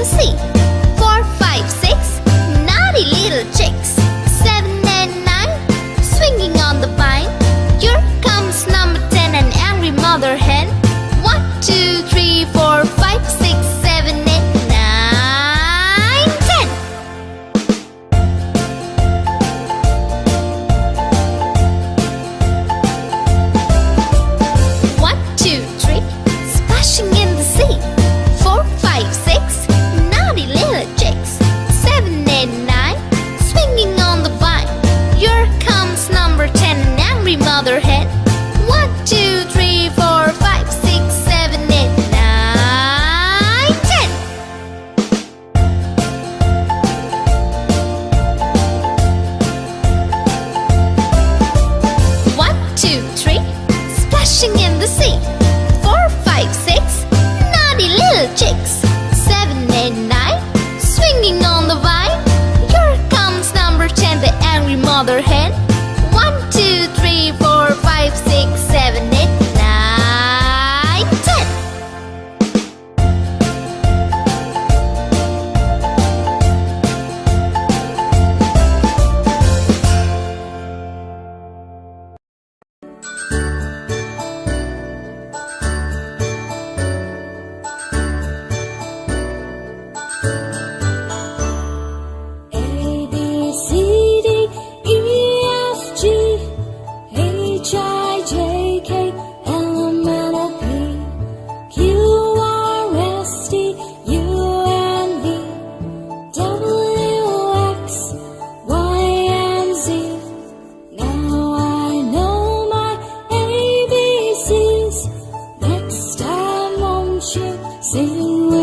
the sea. 4, 5, 6, naughty little chicks. 7 and 9, swinging on the vine. Here comes number 10, an angry mother hen. 1, 2, 3, 4, 5, 6, 7, 8, 9, 10. 1, 2, 3, splashing in the sea. 4, 5, 6, naughty little chicks. 7, 8, 9, swinging on the vine. Here comes number 10, an angry mother hen. 1, 2, 3, 4, 5, 6, 7, 8, 9, 10. 1, 2, 3, splashing in the sea. 4, 5, 6, naughty little chicks. 7, 8, 9, swinging on the vine. Here comes number 10, the angry mother hen. 1, 2, 3, 4, 5, 6, 7, 8, 9, 10. 'Sing